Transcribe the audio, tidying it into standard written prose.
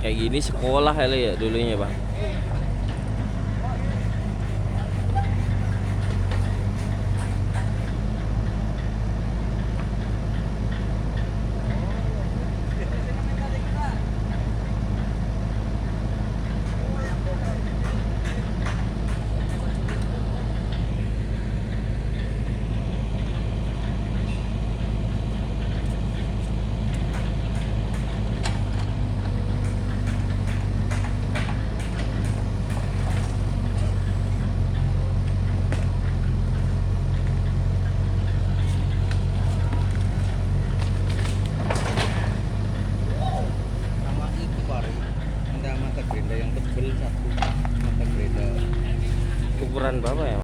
kayak gini sekolah kali ya dulunya bang. Sama itu Pari, ada mata gerinda yang tebel satu mata gerinda. Ukuran berapa ya?